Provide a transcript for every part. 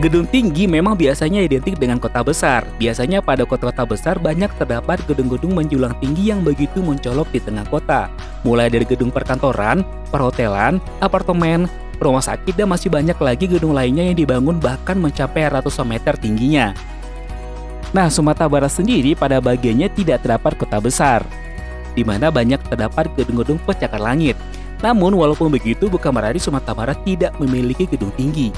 Gedung tinggi memang biasanya identik dengan kota besar. Biasanya pada kota-kota besar banyak terdapat gedung-gedung menjulang tinggi yang begitu mencolok di tengah kota. Mulai dari gedung perkantoran, perhotelan, apartemen, rumah sakit, dan masih banyak lagi gedung lainnya yang dibangun bahkan mencapai ratusan meter tingginya. Nah, Sumatera Barat sendiri pada bagiannya tidak terdapat kota besar, di mana banyak terdapat gedung-gedung pencakar langit. Namun, walaupun begitu, bukan berarti Sumatera Barat tidak memiliki gedung tinggi.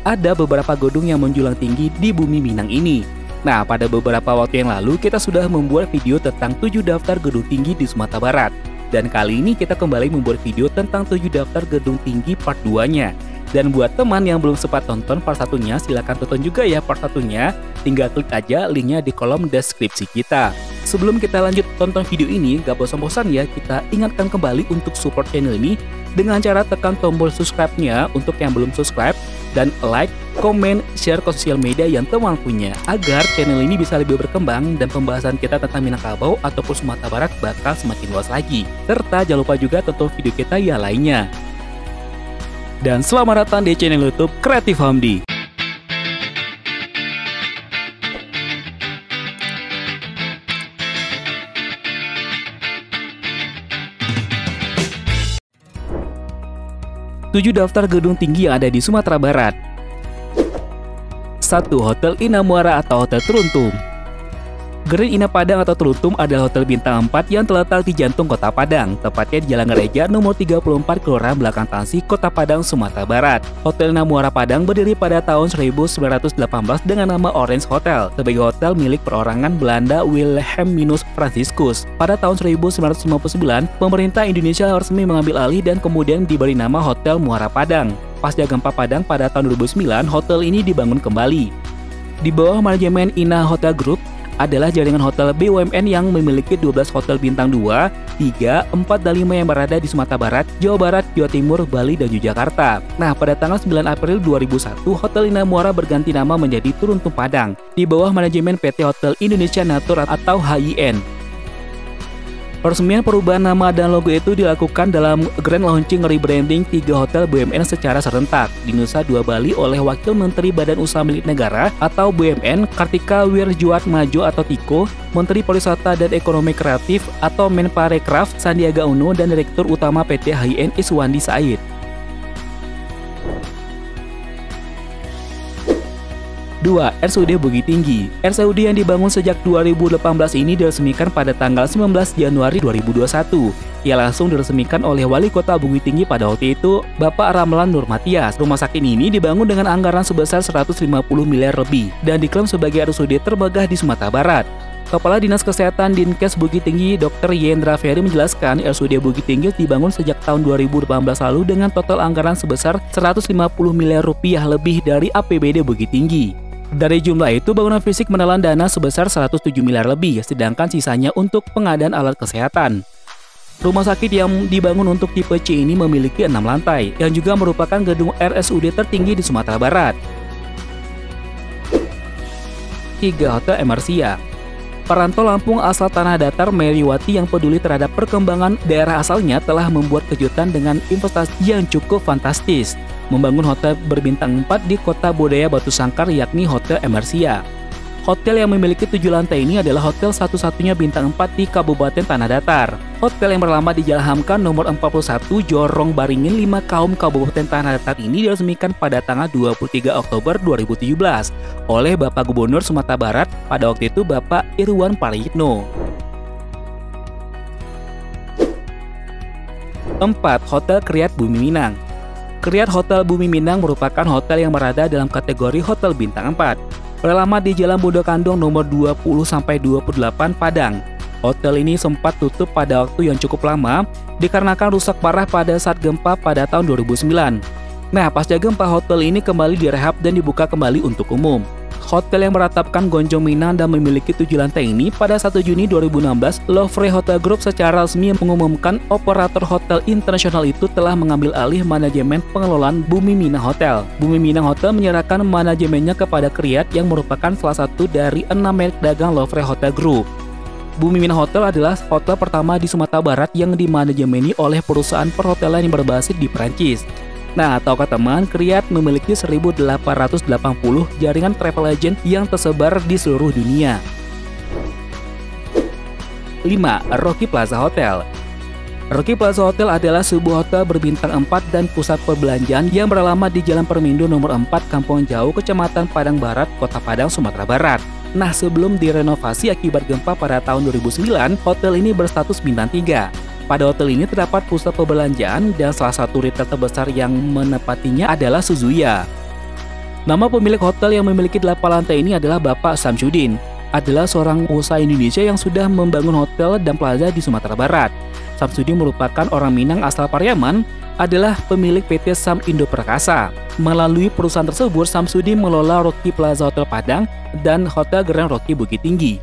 Ada beberapa gedung yang menjulang tinggi di Bumi Minang ini. Nah, pada beberapa waktu yang lalu kita sudah membuat video tentang 7 daftar gedung tinggi di Sumatera Barat. Dan kali ini kita kembali membuat video tentang 7 daftar gedung tinggi part 2-nya. Dan buat teman yang belum sempat tonton part 1-nya, silahkan tonton juga ya part 1-nya. Tinggal klik aja linknya di kolom deskripsi kita. Sebelum kita lanjut tonton video ini, gak bosan-bosan ya kita ingatkan kembali untuk support channel ini dengan cara tekan tombol subscribe-nya untuk yang belum subscribe, dan like, komen, share ke sosial media yang teman punya, agar channel ini bisa lebih berkembang dan pembahasan kita tentang Minangkabau ataupun Sumatera Barat bakal semakin luas lagi. Serta jangan lupa juga tonton video kita yang lainnya. Dan selamat datang di channel YouTube Kreatif Hamdi. Tujuh daftar gedung tinggi yang ada di Sumatera Barat. 1. Hotel Ina Muara atau Hotel Teruntum. Grand Ina Padang atau Teruntum adalah hotel bintang 4 yang terletak di jantung Kota Padang, tepatnya di Jalan Gereja nomor 34 Kelurahan Belakang Tangsi, Kota Padang, Sumatera Barat. Hotel Ina Muara Padang berdiri pada tahun 1918 dengan nama Orange Hotel, sebagai hotel milik perorangan Belanda Wilhelminus Franciscus. Pada tahun 1959, pemerintah Indonesia resmi mengambil alih dan kemudian diberi nama Hotel Muara Padang. Pasca gempa Padang pada tahun 2009, hotel ini dibangun kembali. Di bawah manajemen Ina Hotel Group adalah jaringan hotel BUMN yang memiliki 12 hotel bintang 2, 3, 4, dan 5 yang berada di Sumatera Barat, Jawa Barat, Jawa Timur, Bali, dan Yogyakarta. Nah, pada tanggal 9 April 2001, Hotel Ina Muara berganti nama menjadi Teruntum Padang, di bawah manajemen PT Hotel Indonesia Natur atau HIN. Peresmian perubahan nama dan logo itu dilakukan dalam grand launching rebranding 3 hotel BUMN secara serentak di Nusa Dua Bali oleh Wakil Menteri Badan Usaha Milik Negara atau BUMN Kartika Wirjoatmadjo atau Tiko, Menteri Pariwisata dan Ekonomi Kreatif atau Menparekraf Sandiaga Uno, dan Direktur Utama PT HIN Iswandi Said. 2. RSUD Bukit Tinggi. RSUD yang dibangun sejak 2018 ini diresmikan pada tanggal 19 Januari 2021. Ia langsung diresmikan oleh Wali Kota Bukit Tinggi pada waktu itu, Bapak Ramlan Nurmatias. Rumah sakit ini dibangun dengan anggaran sebesar 150 miliar lebih dan diklaim sebagai RSUD termegah di Sumatera Barat. Kepala Dinas Kesehatan Dinkes Bukit Tinggi, Dr. Yendra Ferry menjelaskan RSUD Bukit Tinggi dibangun sejak tahun 2018 lalu dengan total anggaran sebesar 150 miliar rupiah lebih dari APBD Bukit Tinggi. Dari jumlah itu, bangunan fisik menelan dana sebesar 107 miliar lebih, sedangkan sisanya untuk pengadaan alat kesehatan. Rumah sakit yang dibangun untuk tipe C ini memiliki 6 lantai, yang juga merupakan gedung RSUD tertinggi di Sumatera Barat. 3. Hotel Emersia. Perantau Lampung asal Tanah Datar Meriwati yang peduli terhadap perkembangan daerah asalnya telah membuat kejutan dengan investasi yang cukup fantastis, membangun hotel berbintang 4 di Kota Budaya Batu Sangkar, yakni Hotel Emersia. Hotel yang memiliki 7 lantai ini adalah hotel satu-satunya bintang 4 di Kabupaten Tanah Datar. Hotel yang beralamat di Jalan Hamka nomor 41 Jorong Baringin 5 Kaum Kabupaten Tanah Datar ini diresmikan pada tanggal 23 Oktober 2017 oleh Bapak Gubernur Sumatera Barat pada waktu itu, Bapak Irwan Prayitno. 4. Hotel Kriat Bumi Minang. Kriat Hotel Bumi Minang merupakan hotel yang berada dalam kategori hotel bintang 4. Beralamat di Jalan Bodokandong nomor 20-28 Padang. Hotel ini sempat tutup pada waktu yang cukup lama dikarenakan rusak parah pada saat gempa pada tahun 2009. Nah, pasca gempa hotel ini kembali direhab dan dibuka kembali untuk umum. Hotel yang beratapkan gonjong Minang dan memiliki 7 lantai ini pada 1 Juni 2016, Lovre Hotel Group secara resmi mengumumkan operator hotel internasional itu telah mengambil alih manajemen pengelolaan Bumi Minang Hotel. Bumi Minang Hotel menyerahkan manajemennya kepada Kriat yang merupakan salah satu dari 6 merek dagang Lovre Hotel Group. Bumi Minang Hotel adalah hotel pertama di Sumatera Barat yang dimanajemeni oleh perusahaan perhotelan yang berbasis di Perancis. Nah, tahukah teman, Kriyat memiliki 1.880 jaringan travel agent yang tersebar di seluruh dunia. 5. Rocky Plaza Hotel. Rocky Plaza Hotel adalah sebuah hotel berbintang 4 dan pusat perbelanjaan yang beralamat di Jalan Permindo nomor 4, Kampung Jauh, Kecamatan Padang Barat, Kota Padang, Sumatera Barat. Nah, sebelum direnovasi akibat gempa pada tahun 2009, hotel ini berstatus bintang 3. Pada hotel ini terdapat pusat perbelanjaan dan salah satu retail terbesar yang menempatinya adalah Suzuya. Nama pemilik hotel yang memiliki 8 lantai ini adalah Bapak Samsudin. Adalah seorang pengusaha Indonesia yang sudah membangun hotel dan plaza di Sumatera Barat. Samsudin merupakan orang Minang asal Pariaman, adalah pemilik PT Sam Indo Perkasa. Melalui perusahaan tersebut, Samsudin mengelola Rocky Plaza Hotel Padang dan Hotel Grand Rocky Bukit Tinggi.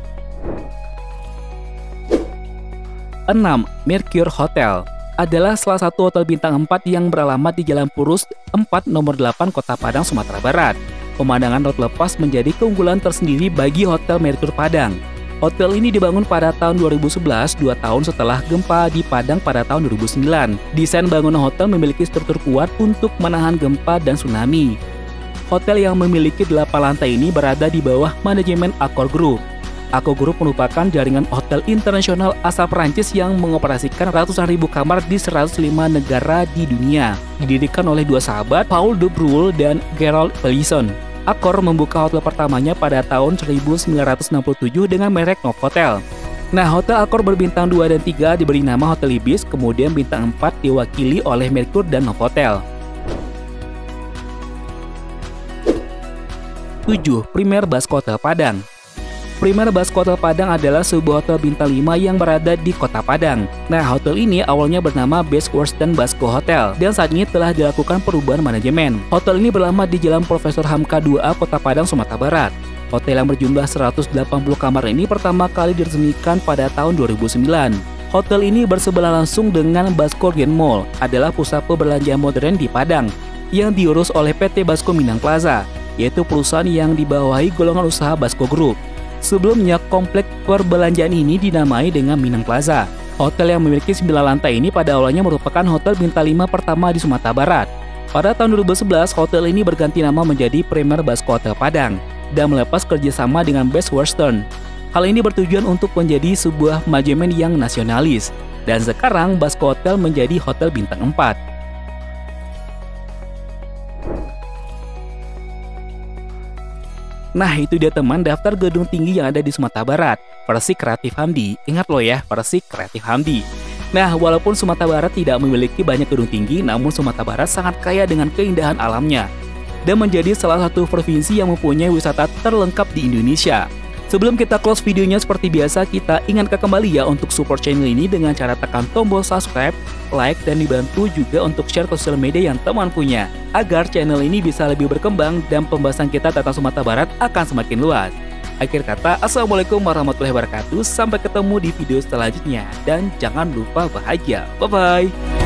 6. Mercure Hotel adalah salah satu hotel bintang 4 yang beralamat di Jalan Purus 4 nomor 8 Kota Padang, Sumatera Barat. Pemandangan laut lepas menjadi keunggulan tersendiri bagi Hotel Mercure Padang. Hotel ini dibangun pada tahun 2011, 2 tahun setelah gempa di Padang pada tahun 2009. Desain bangunan hotel memiliki struktur kuat untuk menahan gempa dan tsunami. Hotel yang memiliki 8 lantai ini berada di bawah manajemen Accor Group. Accor Group merupakan jaringan hotel internasional asal Perancis yang mengoperasikan ratusan ribu kamar di 105 negara di dunia. Didirikan oleh dua sahabat, Paul de Bruhl dan Gerald Pelison. Accor membuka hotel pertamanya pada tahun 1967 dengan merek Novotel. Nah, hotel Accor berbintang 2 dan 3 diberi nama Hotel Ibis, kemudian bintang 4 diwakili oleh Mercure dan Novotel. 7. Premier Basco Hotel Padang. Premier Basco Hotel Padang adalah sebuah hotel bintang 5 yang berada di Kota Padang. Nah, hotel ini awalnya bernama Best Western Basco Hotel dan saat ini telah dilakukan perubahan manajemen. Hotel ini beralamat di Jalan Profesor Hamka 2A, Kota Padang, Sumatera Barat. Hotel yang berjumlah 180 kamar ini pertama kali diresmikan pada tahun 2009. Hotel ini bersebelah langsung dengan Basco Grand Mall, adalah pusat perbelanjaan modern di Padang yang diurus oleh PT Basco Minang Plaza, yaitu perusahaan yang dibawahi golongan usaha Basco Group. Sebelumnya, komplek perbelanjaan ini dinamai dengan Minang Plaza. Hotel yang memiliki 9 lantai ini pada awalnya merupakan hotel bintang 5 pertama di Sumatera Barat. Pada tahun 2011, hotel ini berganti nama menjadi Premier Basco Hotel Padang dan melepas kerjasama dengan Best Western. Hal ini bertujuan untuk menjadi sebuah manajemen yang nasionalis, dan sekarang Basco Hotel menjadi hotel bintang 4. Nah, itu dia teman daftar gedung tinggi yang ada di Sumatera Barat versi Kreatif Hamdi. Ingat loh ya, versi Kreatif Hamdi. Nah, walaupun Sumatera Barat tidak memiliki banyak gedung tinggi, namun Sumatera Barat sangat kaya dengan keindahan alamnya dan menjadi salah satu provinsi yang mempunyai wisata terlengkap di Indonesia. Sebelum kita close videonya, seperti biasa kita ingatkan kembali ya untuk support channel ini dengan cara tekan tombol subscribe, like, dan dibantu juga untuk share ke sosial media yang teman punya, agar channel ini bisa lebih berkembang dan pembahasan kita tentang Sumatera Barat akan semakin luas. Akhir kata, Assalamualaikum warahmatullahi wabarakatuh, sampai ketemu di video selanjutnya, dan jangan lupa bahagia. Bye-bye!